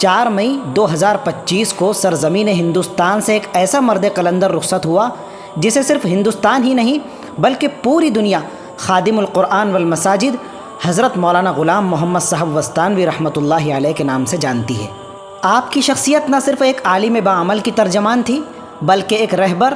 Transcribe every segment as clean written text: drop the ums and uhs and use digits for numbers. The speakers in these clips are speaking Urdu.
4 مئی 2025 کو سرزمین ہندوستان سے ایک ایسا مرد قلندر رخصت ہوا جسے صرف ہندوستان ہی نہیں بلکہ پوری دنیا خادم القرآن والمساجد حضرت مولانا غلام محمد صاحب وستانوی رحمۃ اللہ علیہ کے نام سے جانتی ہے۔ آپ کی شخصیت نہ صرف ایک عالم باعمل کی ترجمان تھی بلکہ ایک رہبر،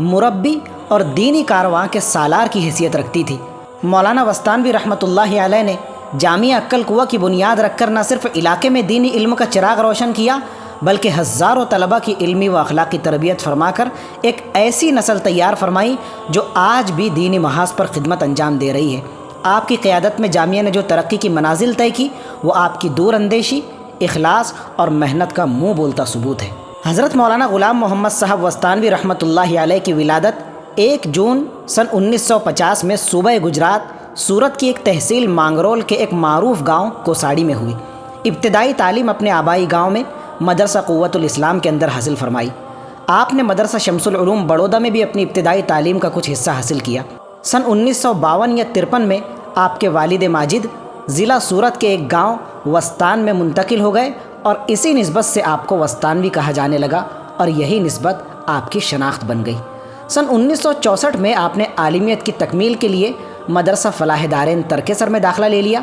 مربی اور دینی کارواں کے سالار کی حیثیت رکھتی تھی۔ مولانا وستانوی رحمۃ اللہ علیہ نے جامعہ عقل کوہ کی بنیاد رکھ کر نہ صرف علاقے میں دینی علم کا چراغ روشن کیا بلکہ ہزاروں طلباء کی علمی و اخلاقی تربیت فرما کر ایک ایسی نسل تیار فرمائی جو آج بھی دینی محاذ پر خدمت انجام دے رہی ہے۔ آپ کی قیادت میں جامعہ نے جو ترقی کی منازل طے کی وہ آپ کی دور اندیشی، اخلاص اور محنت کا منہ بولتا ثبوت ہے۔ حضرت مولانا غلام محمد صاحب وستانوی رحمۃ اللہ علیہ کی ولادت 1 جون سن 1950 میں صوبہ گجرات سورت کی ایک تحصیل مانگرول کے ایک معروف گاؤں کوساڑی میں ہوئی۔ ابتدائی تعلیم اپنے آبائی گاؤں میں مدرسہ قوت الاسلام کے اندر حاصل فرمائی۔ آپ نے مدرسہ شمس العلوم بڑودہ میں بھی اپنی ابتدائی تعلیم کا کچھ حصہ حاصل کیا۔ سن 1952 یا 53 میں آپ کے والد ماجد ضلع سورت کے ایک گاؤں وستان میں منتقل ہو گئے اور اسی نسبت سے آپ کو وستانوی کہا جانے لگا اور یہی نسبت آپ کی شناخت بن گئی۔ سن 1964 میں آپ نے عالمیت کی تکمیل کے لیے مدرسہ فلاح دارین ترکسر میں داخلہ لے لیا۔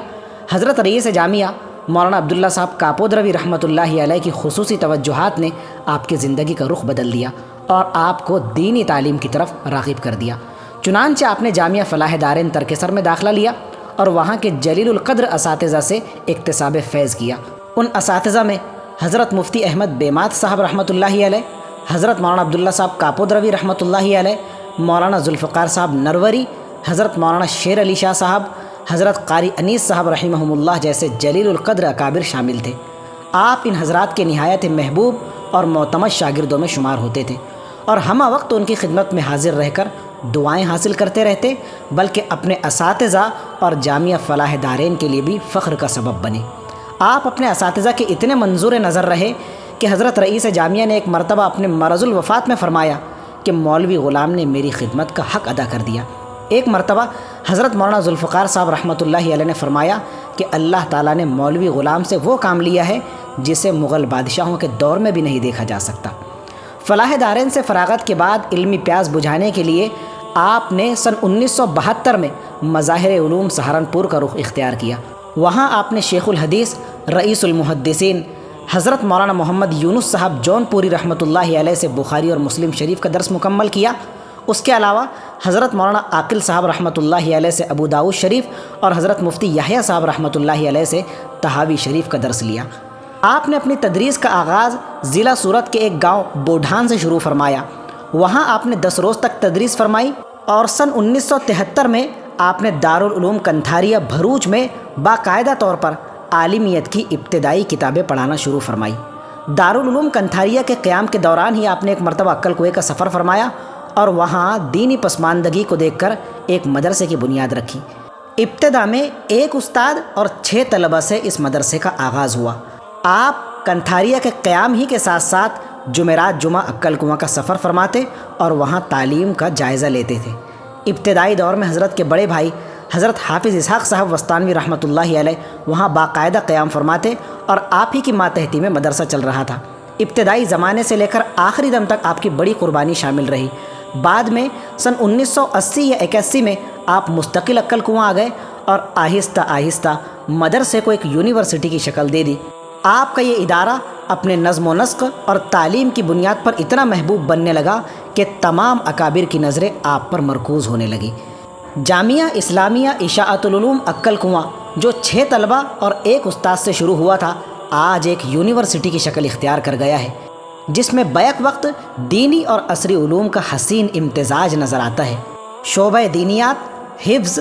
حضرت رئیس جامعہ مولانا عبداللہ صاحب کاپودروی رحمۃ اللہ علیہ کی خصوصی توجہات نے آپ کی زندگی کا رخ بدل دیا اور آپ کو دینی تعلیم کی طرف راغب کر دیا۔ چنانچہ آپ نے جامعہ فلاح دارین ترکسر میں داخلہ لیا اور وہاں کے جلیل القدر اساتذہ سے اکتساب فیض کیا۔ ان اساتذہ میں حضرت مفتی احمد بیمات صاحب رحمۃ اللہ علیہ، حضرت مولانا عبداللہ صاحب کاپودروی رحمۃ اللہ علیہ، مولانا ذوالفقار صاحب نروری، حضرت مولانا شیر علی شاہ صاحب، حضرت قاری انیس صاحب رحمہم اللہ جیسے جلیل القدر اکابر شامل تھے۔ آپ ان حضرات کے نہایت محبوب اور معتمد شاگردوں میں شمار ہوتے تھے اور ہمہ وقت ان کی خدمت میں حاضر رہ کر دعائیں حاصل کرتے رہتے بلکہ اپنے اساتذہ اور جامعہ فلاح دارین کے لیے بھی فخر کا سبب بنے۔ آپ اپنے اساتذہ کے اتنے منظور نظر رہے کہ حضرت رئیس جامعہ نے ایک مرتبہ اپنے مرض الوفات میں فرمایا کہ مولوی غلام نے میری خدمت کا حق ادا کر دیا۔ ایک مرتبہ حضرت مولانا ذوالفقار صاحب رحمۃ اللہ علیہ نے فرمایا کہ اللہ تعالیٰ نے مولوی غلام سے وہ کام لیا ہے جسے مغل بادشاہوں کے دور میں بھی نہیں دیکھا جا سکتا۔ فلاح دارین سے فراغت کے بعد علمی پیاس بجھانے کے لیے آپ نے سن 1972 میں مظاہر علوم سہارنپور کا رخ اختیار کیا۔ وہاں آپ نے شیخ الحدیث رئیس المحدثین حضرت مولانا محمد یونس صاحب جون پوری رحمۃ اللہ علیہ سے بخاری اور مسلم شریف کا درس مکمل کیا۔ اس کے علاوہ حضرت مولانا عاقل صاحب رحمۃ اللہ علیہ سے ابو داؤد شریف اور حضرت مفتی یحییٰ صاحب رحمۃ اللہ علیہ سے طحاوی شریف کا درس لیا۔ آپ نے اپنی تدریس کا آغاز ضلع سورت کے ایک گاؤں بوڈھان سے شروع فرمایا۔ وہاں آپ نے 10 روز تک تدریس فرمائی اور سن 1973 میں آپ نے دارالعلوم کنتھاریہ بھروچ میں باقاعدہ طور پر عالمیت کی ابتدائی کتابیں پڑھانا شروع فرمائی۔ دارالعلوم کنتھاریہ کے قیام کے دوران ہی آپ نے ایک مرتبہ عقل کوہ کا سفر فرمایا اور وہاں دینی پسماندگی کو دیکھ کر ایک مدرسے کی بنیاد رکھی۔ ابتدا میں 1 استاد اور 6 طلبہ سے اس مدرسے کا آغاز ہوا۔ آپ کنتھاریہ کے قیام ہی کے ساتھ ساتھ جمعرات جمعہ عقل کوہ کا سفر فرماتے اور وہاں تعلیم کا جائزہ لیتے تھے۔ ابتدائی دور میں حضرت کے بڑے بھائی حضرت حافظ اسحاق صاحب وستانوی رحمۃ اللہ علیہ وہاں باقاعدہ قیام فرماتے اور آپ ہی کی ماتحتی میں مدرسہ چل رہا تھا۔ ابتدائی زمانے سے لے کر آخری دم تک آپ کی بڑی قربانی شامل رہی۔ بعد میں سن 1980 یا 81 میں آپ مستقل عقل کوہ آ گئے اور آہستہ آہستہ مدرسے کو ایک یونیورسٹی کی شکل دے دی۔ آپ کا یہ ادارہ اپنے نظم و نسق اور تعلیم کی بنیاد پر اتنا محبوب بننے لگا کہ تمام اکابر کی نظریں آپ پر مرکوز ہونے لگی۔ جامعہ اسلامیہ اشاعت العلوم عقل کوہ جو 6 طلبہ اور 1 استاد سے شروع ہوا تھا آج ایک یونیورسٹی کی شکل اختیار کر گیا ہے جس میں بیک وقت دینی اور عصری علوم کا حسین امتزاج نظر آتا ہے۔ شعبہ دینیات، حفظ،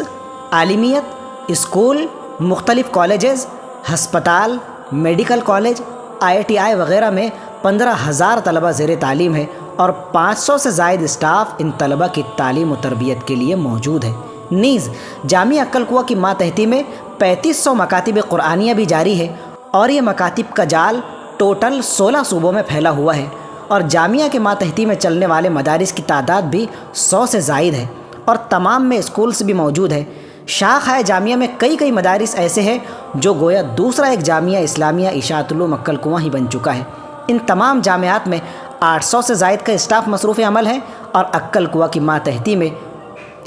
عالمیت، اسکول، مختلف کالجز، ہسپتال، میڈیکل کالج، ITI وغیرہ میں 15,000 طلبہ زیر تعلیم ہے اور 500 سے زائد اسٹاف ان طلبہ کی تعلیم و تربیت کے لیے موجود ہے۔ نیز جامعہ عقل کوہ کی ماتحتی میں 3500 مکاتب قرآنیہ بھی جاری ہے اور یہ مکاتب کا جال ٹوٹل 16 صوبوں میں پھیلا ہوا ہے اور جامعہ کے ماتحتی میں چلنے والے مدارس کی تعداد بھی 100 سے زائد ہے اور تمام میں اسکولز بھی موجود ہے شاخہ جامعہ میں کئی مدارس ایسے ہیں جو گویا دوسرا ایک جامعہ اسلامیہ اشاعت العلوم عکل کنواں ہی بن چکا ہے۔ ان تمام جامعات میں 800 سے زائد کا اسٹاف مصروف عمل ہے اور عکل کنواں کی ماتحتی میں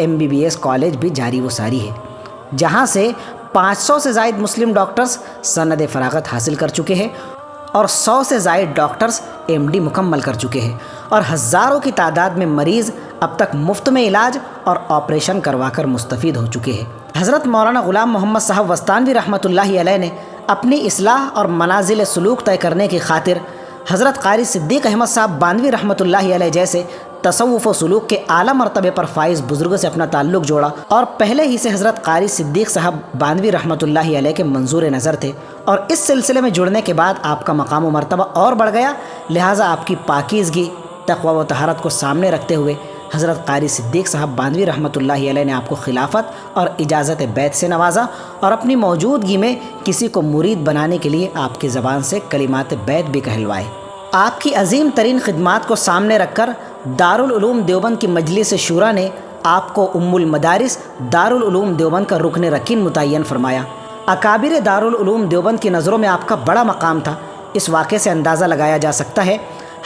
MBBS کالج بھی جاری و ساری ہے، جہاں سے 500 سے زائد مسلم ڈاکٹرز سند فراغت حاصل کر چکے ہیں اور 100 سے زائد ڈاکٹرز MD مکمل کر چکے ہیں، اور ہزاروں کی تعداد میں مریض اب تک مفت میں علاج اور آپریشن کروا کر مستفید ہو چکے ہیں۔ حضرت مولانا غلام محمد صاحب وستانوی رحمۃ اللہ علیہ نے اپنی اصلاح اور منازل سلوک طے کرنے کی خاطر حضرت قاری صدیق احمد صاحب باندوی رحمۃ اللہ علیہ جیسے تصوف و سلوک کے اعلیٰ مرتبے پر فائز بزرگ سے اپنا تعلق جوڑا، اور پہلے ہی سے حضرت قاری صدیق صاحب باندوی رحمۃ اللہ علیہ کے منظور نظر تھے، اور اس سلسلے میں جڑنے کے بعد آپ کا مقام و مرتبہ اور بڑھ گیا، لہٰذا آپ کی پاکیزگی، تقوی و طہارت کو سامنے رکھتے ہوئے حضرت قاری صدیق صاحب باندوی رحمۃ اللہ علیہ نے آپ کو خلافت اور اجازت بیعت سے نوازا، اور اپنی موجودگی میں کسی کو مرید بنانے کے لیے آپ کی زبان سے کلمات بیعت بھی کہلوائے۔ آپ کی عظیم ترین خدمات کو سامنے رکھ کر دارالعلوم دیوبند کی مجلس شورا نے آپ کو ام المدارس دارالعلوم دیوبند کا رکن رکین متعین فرمایا۔ اکابر دارالعلوم دیوبند کی نظروں میں آپ کا بڑا مقام تھا۔ اس واقعے سے اندازہ لگایا جا سکتا ہے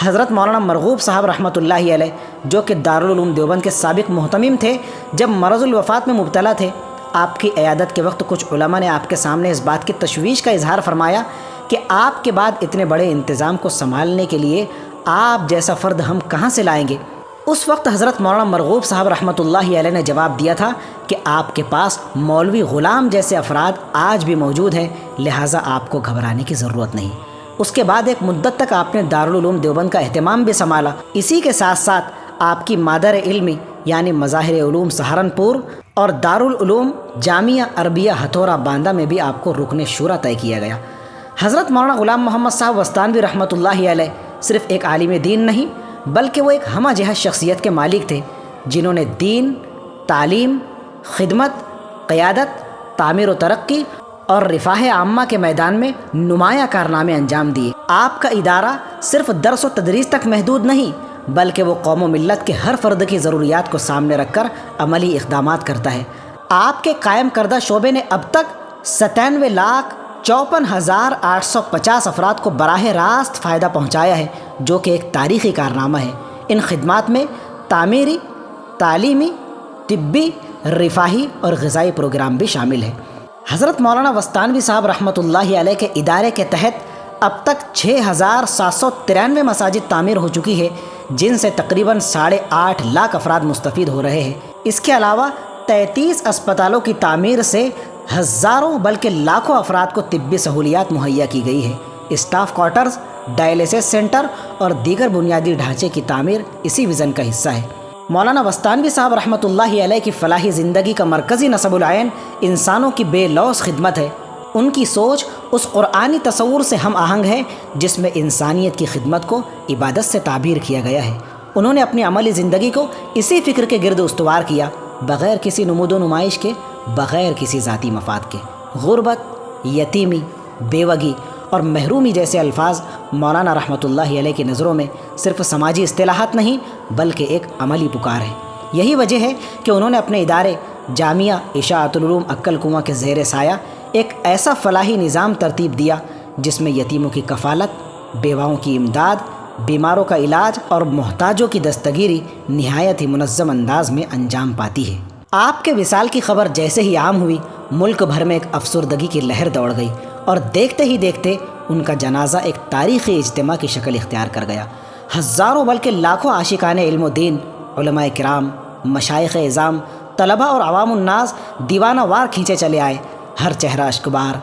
حضرت مولانا مرغوب صاحب رحمۃ اللہ علیہ، جو کہ دارالعلوم دیوبند کے سابق محتمم تھے، جب مرض الوفات میں مبتلا تھے، آپ کی عیادت کے وقت کچھ علماء نے آپ کے سامنے اس بات کی تشویش کا اظہار فرمایا کہ آپ کے بعد اتنے بڑے انتظام کو سنبھالنے کے لیے آپ جیسا فرد ہم کہاں سے لائیں گے۔ اس وقت حضرت مولانا مرغوب صاحب رحمۃ اللہ علیہ نے جواب دیا تھا کہ آپ کے پاس مولوی غلام جیسے افراد آج بھی موجود ہیں، لہٰذا آپ کو گھبرانے کی ضرورت نہیں۔ اس کے بعد ایک مدت تک آپ نے دارالعلوم دیوبند کا اہتمام بھی سنبھالا۔ اسی کے ساتھ ساتھ آپ کی مادر علمی یعنی مظاہر علوم سہارنپور اور دارالعلوم جامعہ عربیہ ہتھورا باندہ میں بھی آپ کو رکن شورا طے کیا گیا۔ حضرت مولانا غلام محمد صاحب وستانوی رحمۃ اللہ علیہ صرف ایک عالم دین نہیں بلکہ وہ ایک ہمہ جہت شخصیت کے مالک تھے، جنہوں نے دین، تعلیم، خدمت، قیادت، تعمیر و ترقی اور رفاہ عامہ کے میدان میں نمایاں کارنامے انجام دیے۔ آپ کا ادارہ صرف درس و تدریس تک محدود نہیں بلکہ وہ قوم و ملت کے ہر فرد کی ضروریات کو سامنے رکھ کر عملی اقدامات کرتا ہے۔ آپ کے قائم کردہ شعبے نے اب تک 97,54,850 افراد کو براہ راست فائدہ پہنچایا ہے، جو کہ ایک تاریخی کارنامہ ہے۔ ان خدمات میں تعمیری، تعلیمی، طبی، رفاہی اور غذائی پروگرام بھی شامل ہیں۔ حضرت مولانا وستانوی صاحب رحمۃ اللہ علیہ کے ادارے کے تحت اب تک 6,793 مساجد تعمیر ہو چکی ہے، جن سے تقریباً 8.5 لاکھ افراد مستفید ہو رہے ہیں۔ اس کے علاوہ 33 اسپتالوں کی تعمیر سے ہزاروں بلکہ لاکھوں افراد کو طبی سہولیات مہیا کی گئی ہے۔ اسٹاف کوارٹرز، ڈائلیسس سینٹر اور دیگر بنیادی ڈھانچے کی تعمیر اسی وژن کا حصہ ہے۔ مولانا وستانوی صاحب رحمۃ اللہ علیہ کی فلاحی زندگی کا مرکزی نصب العین انسانوں کی بے لوث خدمت ہے۔ ان کی سوچ اس قرآنی تصور سے ہم آہنگ ہے جس میں انسانیت کی خدمت کو عبادت سے تعبیر کیا گیا ہے۔ انہوں نے اپنی عملی زندگی کو اسی فکر کے گرد استوار کیا، بغیر کسی نمود و نمائش کے، بغیر کسی ذاتی مفاد کے۔ غربت، یتیمی، بیوگی اور محرومی جیسے الفاظ مولانا رحمۃ اللہ علیہ کی نظروں میں صرف سماجی اصطلاحات نہیں بلکہ ایک عملی پکار ہے۔ یہی وجہ ہے کہ انہوں نے اپنے ادارے جامعہ اشاعت العلوم عکل کنواں کے زیر سایہ ایک ایسا فلاحی نظام ترتیب دیا جس میں یتیموں کی کفالت، بیواؤں کی امداد، بیماروں کا علاج اور محتاجوں کی دستگیری نہایت ہی منظم انداز میں انجام پاتی ہے۔ آپ کے وصال کی خبر جیسے ہی عام ہوئی، ملک بھر میں ایک افسردگی کی لہر دوڑ گئی اور دیکھتے ہی دیکھتے ان کا جنازہ ایک تاریخی اجتماع کی شکل اختیار کر گیا۔ ہزاروں بلکہ لاکھوں عاشقان علم و دین، علماء کرام، مشائخ اعظام، طلباء اور عوام الناس دیوانہ وار کھینچے چلے آئے، ہر چہرہ اشکبار،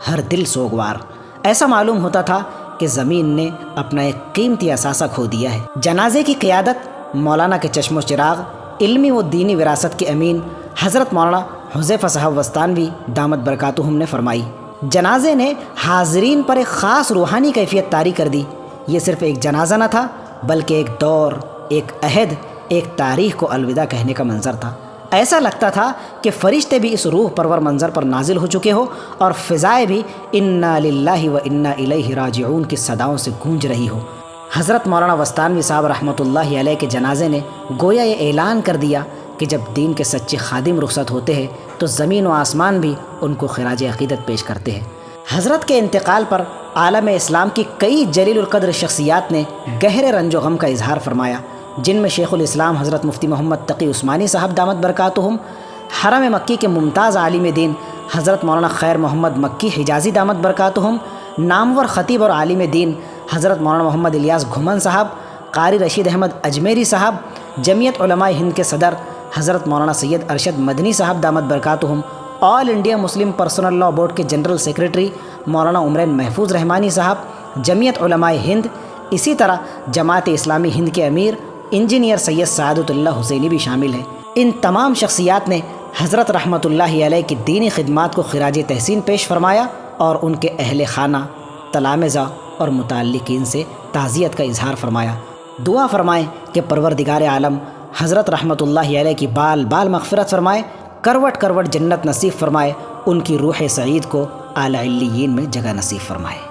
ہر دل سوگوار۔ ایسا معلوم ہوتا تھا کہ زمین نے اپنا ایک قیمتی اثاثہ کھو دیا ہے۔ جنازے کی قیادت مولانا کے چشم و چراغ، علمی و دینی وراثت کے امین حضرت مولانا حذیفہ صاحب وستانوی دامت برکاتہم نے فرمائی۔ جنازے نے حاضرین پر ایک خاص روحانی کیفیت طاری کر دی۔ یہ صرف ایک جنازہ نہ تھا بلکہ ایک دور، ایک عہد، ایک تاریخ کو الوداع کہنے کا منظر تھا۔ ایسا لگتا تھا کہ فرشتے بھی اس روح پرور منظر پر نازل ہو چکے ہو اور فضائے بھی انا للہ و انا الیہ راجعون کی صداؤں سے گونج رہی ہو۔ حضرت مولانا وستانوی صاحب رحمۃ اللہ علیہ کے جنازے نے گویا یہ اعلان کر دیا کہ جب دین کے سچے خادم رخصت ہوتے ہیں تو زمین و آسمان بھی ان کو خراج عقیدت پیش کرتے ہیں۔ حضرت کے انتقال پر عالم اسلام کی کئی جلیل القدر شخصیات نے گہرے رنج و غم کا اظہار فرمایا، جن میں شیخ الاسلام حضرت مفتی محمد تقی عثمانی صاحب دامت برکاتہم، حرم مکی کے ممتاز عالم دین حضرت مولانا خیر محمد مکی حجازی دامت برکاتہم، نامور خطیب اور عالم دین حضرت مولانا محمد الیاس گھمن صاحب، قاری رشید احمد اجمیری صاحب، جمعیت علماء ہند کے صدر حضرت مولانا سید ارشد مدنی صاحب دامت برکاتہم، all India Muslim personal law board کے جنرل سیکریٹری مولانا عمرین محفوظ رحمانی صاحب، جمعیت علماء ہند، اسی طرح جماعت اسلامی ہند کے امیر انجینئر سید سعادت اللہ حسینی بھی شامل ہیں۔ ان تمام شخصیات نے حضرت رحمۃ اللہ علیہ کی دینی خدمات کو خراج تحسین پیش فرمایا اور ان کے اہل خانہ، تلامذہ اور متعلقین سے تعزیت کا اظہار فرمایا۔ دعا فرمائیں کہ پروردگار عالم حضرت رحمۃ اللہ علیہ کی بال بال مغفرت فرمائے، کروٹ کروٹ جنت نصیب فرمائے، ان کی روح سعید کو اعلی علیین میں جگہ نصیب فرمائے۔